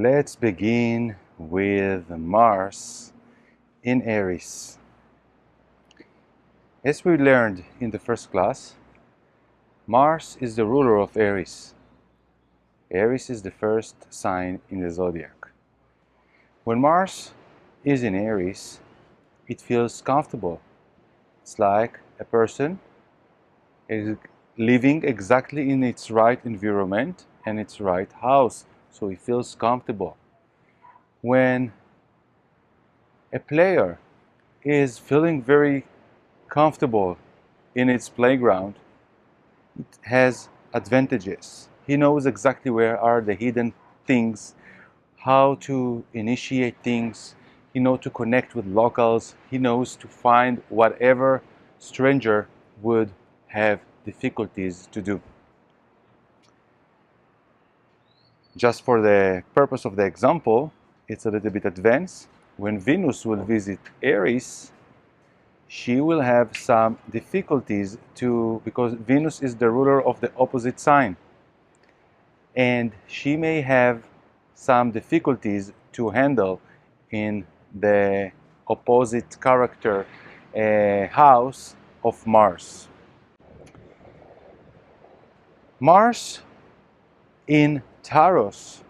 Let's begin with Mars in Aries. As we learned in the first class, Mars is the ruler of Aries. Aries is the first sign in the Zodiac. When Mars is in Aries, it feels comfortable. It's like a person is living exactly in its right environment and its right house, so it feels comfortable. When a player is feeling very comfortable in its playground, it has advantages. He knows exactly where are the hidden things, how to initiate things, he knows to connect with locals, he knows to find whatever stranger would have difficulties to do. Just for the purpose of the example, it's a little bit advanced. When Venus will visit Aries, she will have some difficulties because Venus is the ruler of the opposite sign. And she may have some difficulties to handle in the opposite character house of Mars. Mars in Taurus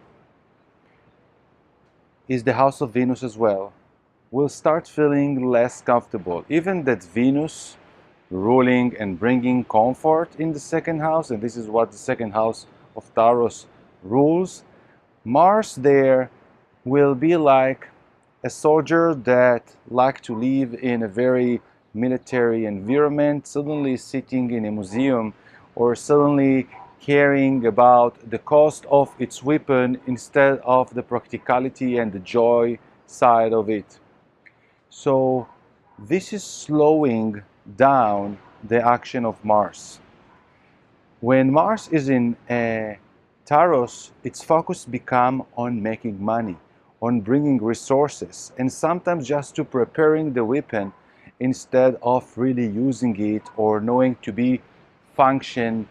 is the house of Venus as well. Will start feeling less comfortable. Even that Venus ruling and bringing comfort in the second house, and this is what the second house of Taurus rules, Mars there will be like a soldier that like to live in a very military environment, suddenly sitting in a museum or suddenly caring about the cost of its weapon instead of the practicality and the joy side of it. So this is slowing down the action of Mars. When Mars is in Taurus, its focus become on making money, on bringing resources, and sometimes just to preparing the weapon instead of really using it or knowing to be functional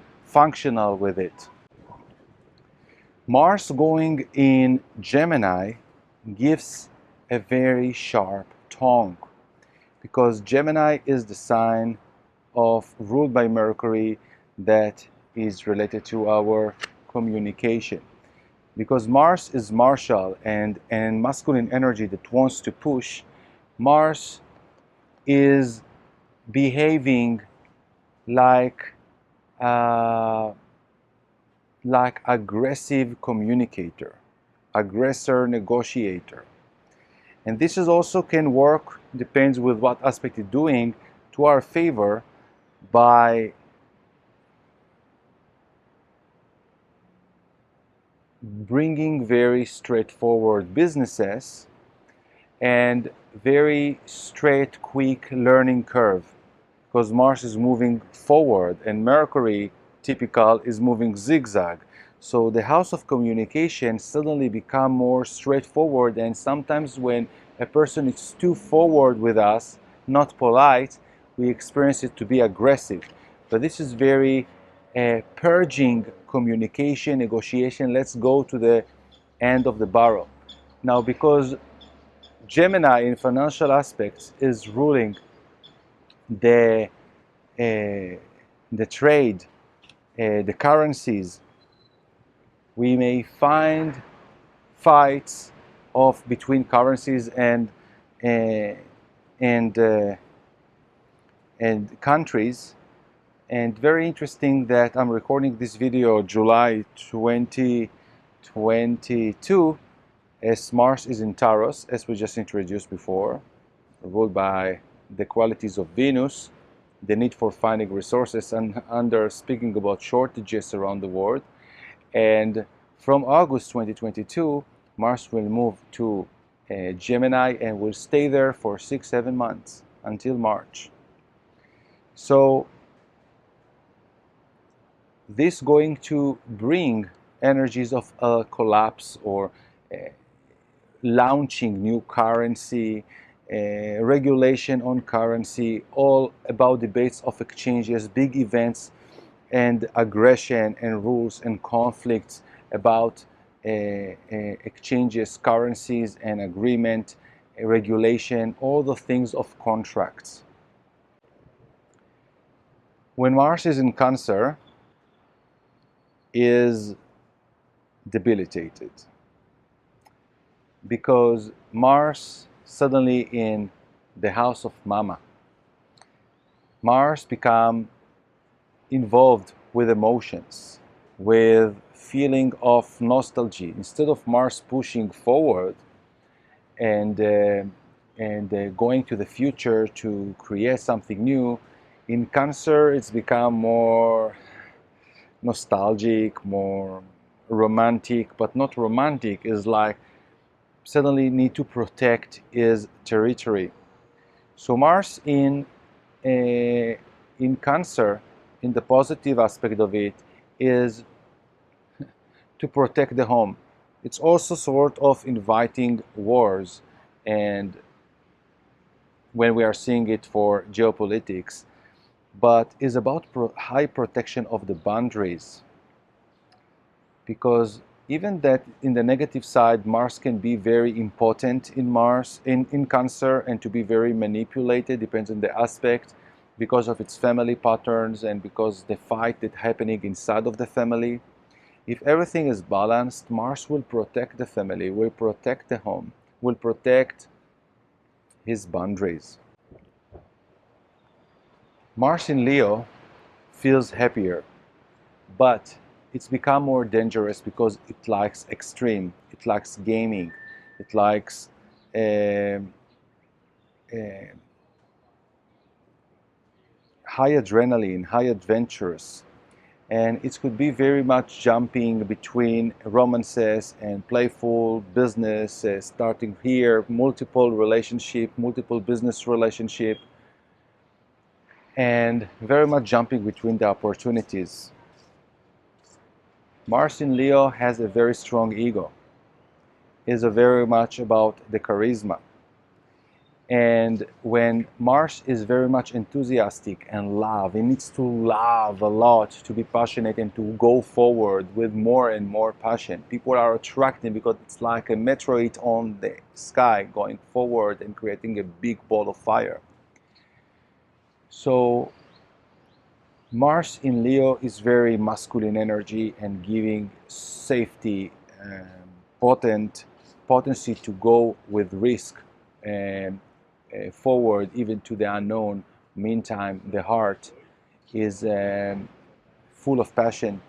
with it. Mars going in Gemini gives a very sharp tongue, because Gemini is the sign ruled by Mercury that is related to our communication. Because Mars is martial and masculine energy that wants to push, Mars is behaving like aggressive communicator, aggressor negotiator. And this is also can work, depends with what aspect it's doing, to our favor by bringing very straightforward businesses and very straight, quick learning curve, because Mars is moving forward and Mercury, typical, is moving zigzag. So the house of communication suddenly become more straightforward, and sometimes when a person is too forward with us, not polite, we experience it to be aggressive. But this is very purging communication, negotiation. Let's go to the end of the barrel. Now, because Gemini in financial aspects is ruling the trade, the currencies, we may find fights between currencies and countries. And very interesting that I'm recording this video July 2022, as Mars is in Taurus, as we just introduced before, ruled by the qualities of Venus, the need for finding resources, and under speaking about shortages around the world. And from August 2022, Mars will move to Gemini and will stay there for 6-7 months until March. So this going to bring energies of a collapse or launching new currency, regulation on currency, all about debates of exchanges, big events, and aggression and rules and conflicts about exchanges, currencies and agreement, regulation, all the things of contracts. When Mars is in Cancer, is debilitated because Mars suddenly in the house of Mama. Mars become involved with emotions, with feeling of nostalgia. Instead of Mars pushing forward and going to the future to create something new, in Cancer it's become more nostalgic, more romantic, but not romantic. Is like suddenly need to protect his territory. So Mars in Cancer, in the positive aspect of it, is to protect the home. It's also sort of inviting wars, and when we are seeing it for geopolitics, but is about high protection of the boundaries. Because even that in the negative side, Mars can be very important in Cancer, and to be very manipulated, depends on the aspect, because of its family patterns and because the fight that's happening inside of the family. If everything is balanced, Mars will protect the family, will protect the home, will protect his boundaries. Mars in Leo feels happier, but it's become more dangerous because it likes extreme, it likes gaming, it likes uh, high adrenaline, high adventures, and it could be very much jumping between romances and playful business, starting here, multiple relationship, multiple business relationship, and very much jumping between the opportunities. Mars in Leo has a very strong ego, is very much about the charisma. And when Mars is very much enthusiastic and love, it needs to love a lot to be passionate and to go forward with more and more passion. People are attracted because it's like a meteorite on the sky going forward and creating a big ball of fire. So Mars in Leo is very masculine energy and giving safety, potency to go with risk and forward even to the unknown. Meantime, the heart is full of passion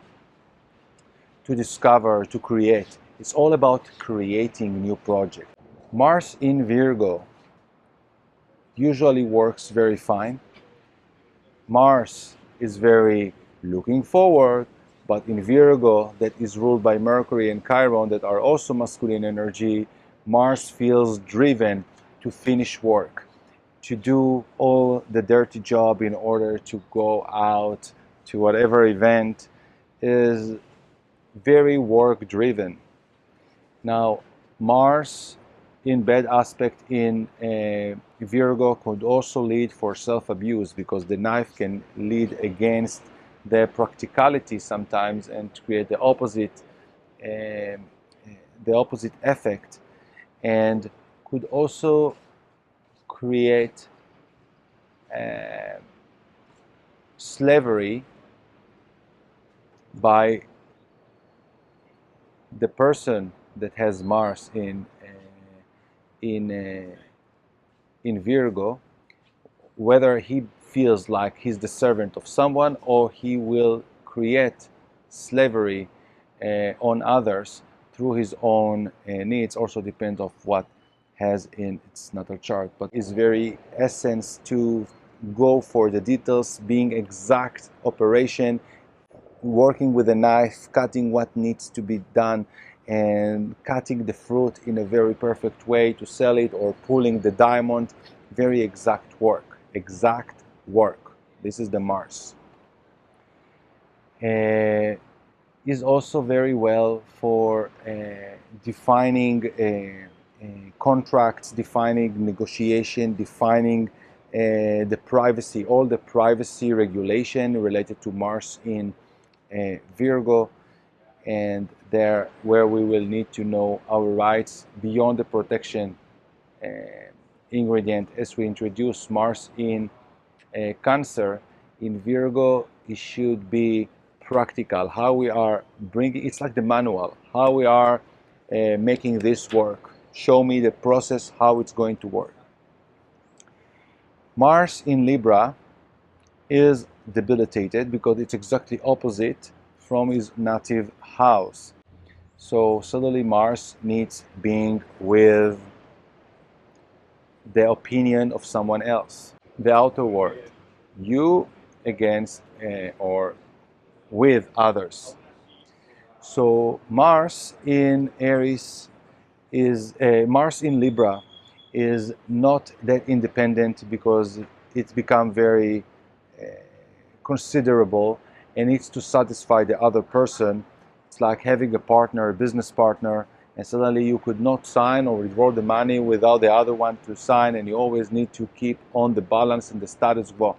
to discover, to create. It's all about creating new projects. Mars in Virgo usually works very fine. Mars is very looking forward, but in Virgo, that is ruled by Mercury and Chiron, that are also masculine energy, Mars feels driven to finish work, to do all the dirty job in order to go out to whatever event, is very work driven. Now, Mars in bad aspect in Virgo could also lead for self-abuse, because the knife can lead against the practicality sometimes and create the opposite effect, and could also create slavery by the person that has Mars in Virgo, whether he feels like he's the servant of someone or he will create slavery on others through his own needs. Also depends of what has in its natal chart, but is very essence to go for the details, being exact operation, working with a knife, cutting what needs to be done, and cutting the fruit in a very perfect way to sell it, or pulling the diamond. Very exact work. Exact work. This is the Mars. Is also very well for defining contracts, defining negotiation, defining the privacy, all the privacy regulation related to Mars in Virgo, and there where we will need to know our rights beyond the protection uh, ingredient. As we introduce Mars in Cancer, in Virgo, it should be practical. How we are bringing, it's like the manual, how we are making this work. Show me the process, how it's going to work. Mars in Libra is debilitated because it's exactly opposite from his native house. So suddenly Mars needs being with the opinion of someone else, the outer world, you against or with others. So Mars in Aries is Mars in Libra is not that independent because it's become very considerable and needs to satisfy the other person. It's like having a partner, a business partner, and suddenly you could not sign or withdraw the money without the other one to sign, and you always need to keep on the balance and the status quo.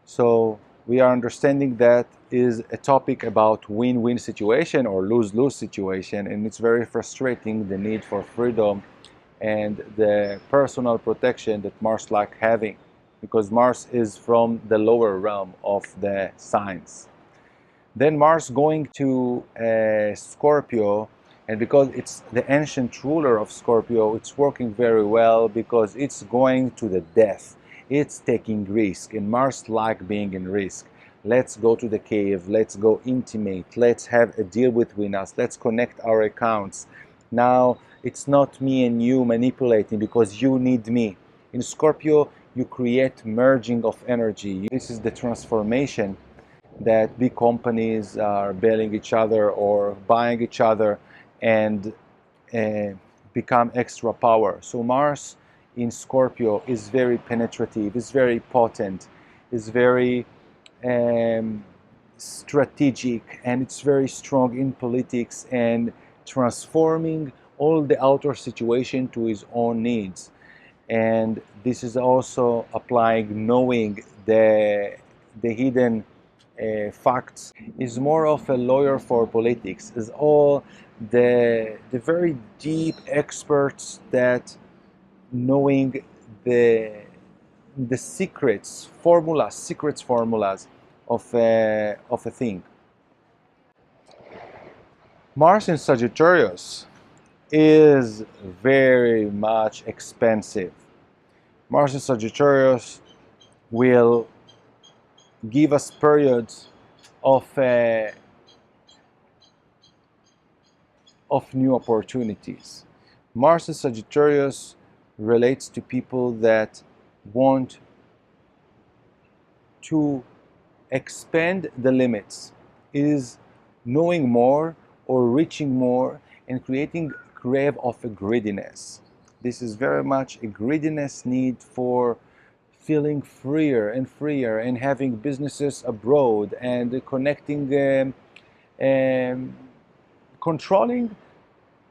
So we are understanding that is a topic about win-win situation or lose-lose situation, and it's very frustrating, the need for freedom and the personal protection that Mars like having, because Mars is from the lower realm of the signs. Then Mars going to Scorpio, and because it's the ancient ruler of Scorpio, it's working very well because it's going to the death. It's taking risk, and Mars like being in risk. Let's go to the cave, let's go intimate, let's have a deal between us, let's connect our accounts. Now it's not me and you manipulating because you need me. In Scorpio, you create merging of energy. This is the transformation that big companies are bailing each other or buying each other and become extra power. So Mars in Scorpio is very penetrative, is very potent, is very strategic, and it's very strong in politics and transforming all the outer situation to his own needs. And this is also applying knowing the hidden facts. Is more of a lawyer for politics, is all the very deep experts that knowing the secrets formulas of a thing. Mars in Sagittarius is very much expensive. Mars in Sagittarius will give us periods of new opportunities. Mars in Sagittarius relates to people that want to expand the limits, is knowing more or reaching more and creating crave of a greediness. This is very much a greediness need for feeling freer and having businesses abroad and connecting, controlling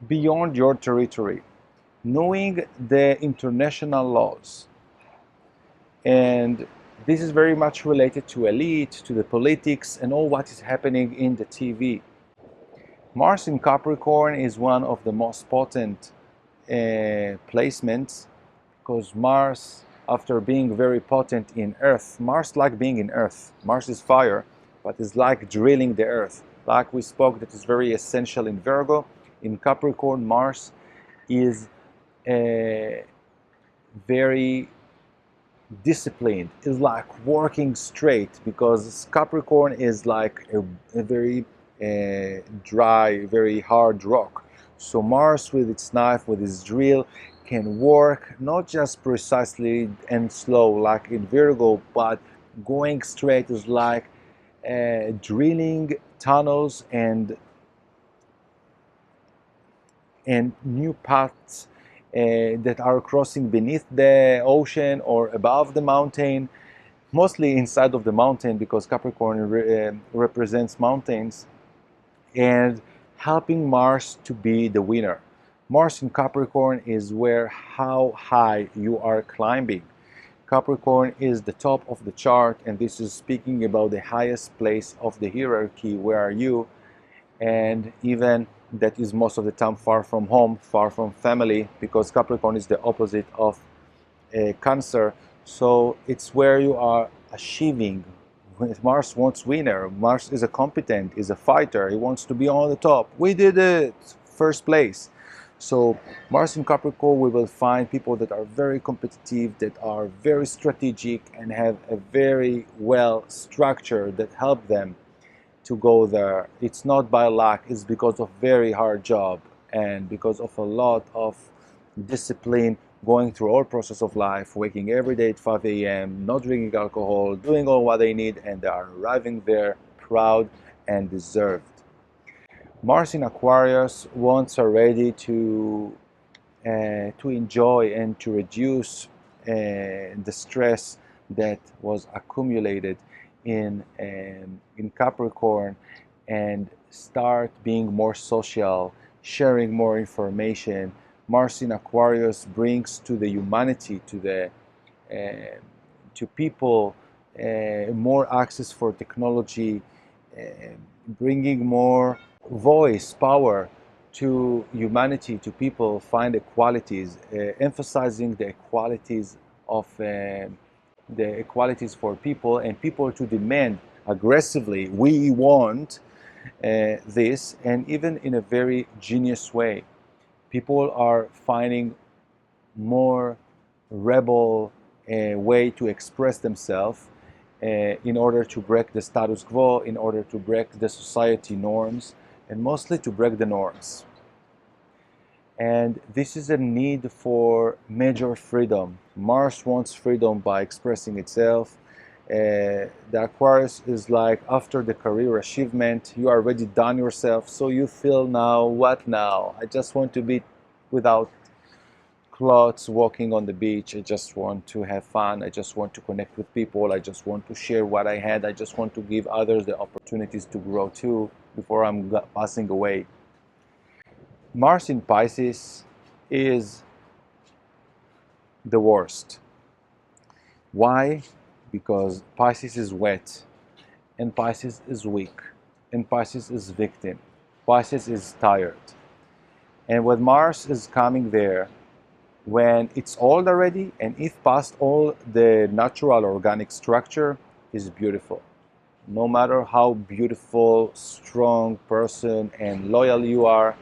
beyond your territory, knowing the international laws. And this is very much related to elite, to the politics and all what is happening in the TV. Mars in Capricorn is one of the most potent placements, because Mars, after being very potent in Earth, Mars like being in Earth. Mars is fire, but is like drilling the Earth. Like we spoke, that is very essential in Virgo. In Capricorn, Mars is very disciplined, is like working straight, because Capricorn is like a very dry, very hard rock. So Mars with its knife, with its drill, can work not just precisely and slow like in Virgo, but going straight is like drilling tunnels and new paths that are crossing beneath the ocean or above the mountain, mostly inside of the mountain, because Capricorn represents mountains, and helping Mars to be the winner. Mars in Capricorn is where how high you are climbing. Capricorn is the top of the chart, and this is speaking about the highest place of the hierarchy. Where are you? and even that is most of the time far from home, far from family, because Capricorn is the opposite of Cancer. So it's where you are achieving. Mars wants winner. Mars is a competent, is a fighter. He wants to be on the top. We did it, first place. So Mars in Capricorn, we will find people that are very competitive, that are very strategic, and have a very well structure that help them to go there. It's not by luck, it's because of very hard job and because of a lot of discipline, going through all process of life, waking every day at 5 a.m., not drinking alcohol, doing all what they need, and they are arriving there proud and deserved. Mars in Aquarius wants already to enjoy and to reduce the stress that was accumulated in Capricorn, and start being more social, sharing more information. Mars in Aquarius brings to the humanity, to people, more access for technology, bringing more voice, power to humanity, to people, find equalities, emphasizing the equalities of the equalities for people, and people to demand aggressively, we want this, and even in a very genius way. People are finding more rebel way to express themselves in order to break the status quo, in order to break the society norms, and mostly to break the norms. And this is a need for major freedom. Mars wants freedom by expressing itself. The Aquarius is like, after the career achievement, you are already done yourself, so you feel now, what now? I just want to be without clothes, walking on the beach. I just want to have fun. I just want to connect with people. I just want to share what I had. I just want to give others the opportunities to grow too before I'm passing away. Mars in Pisces is the worst. Why? Because Pisces is wet, and Pisces is weak, and Pisces is victim. Pisces is tired. And when Mars is coming there, when it's old already, and if past all the natural organic structure, is beautiful. No matter how beautiful, strong person and loyal you are,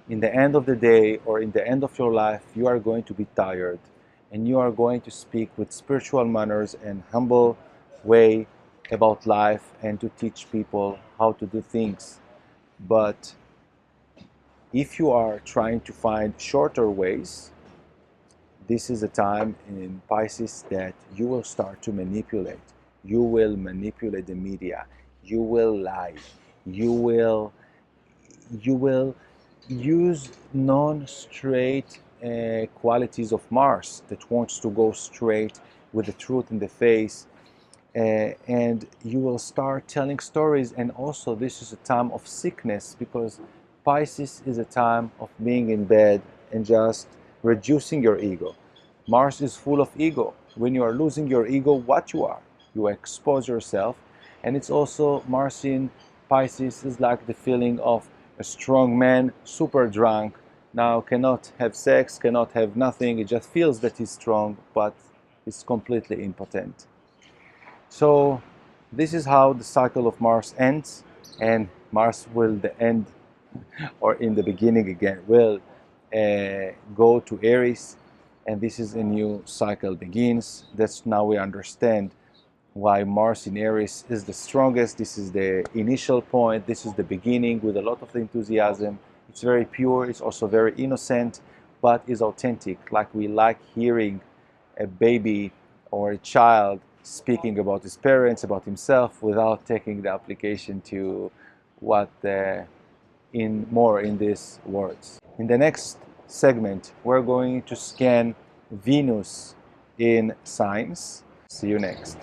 in the end of the day or in the end of your life, you are going to be tired, and you are going to speak with spiritual manners and humble way about life and to teach people how to do things. But if you are trying to find shorter ways, this is a time in Pisces that you will start to manipulate. You will manipulate the media. You will lie. You will use non-straight qualities of Mars that wants to go straight with the truth in the face, and you will start telling stories. And also this is a time of sickness, because Pisces is a time of being in bed and just reducing your ego. Mars is full of ego. When you are losing your ego, what you are, you expose yourself. And it's also, Mars in Pisces is like the feeling of a strong man, super drunk, now cannot have sex, cannot have nothing. He just feels that he's strong, but is completely impotent. So this is how the cycle of Mars ends, and Mars will end, or in the beginning again, will go to Aries, and this is a new cycle begins. That's now we understand why Mars in Aries is the strongest. This is the initial point. This is the beginning with a lot of enthusiasm. It's very pure. It's also very innocent, but is authentic. Like we like hearing a baby or a child speaking about his parents, about himself, without taking the application to what in these words. In the next segment, we're going to scan Venus in signs. See you next.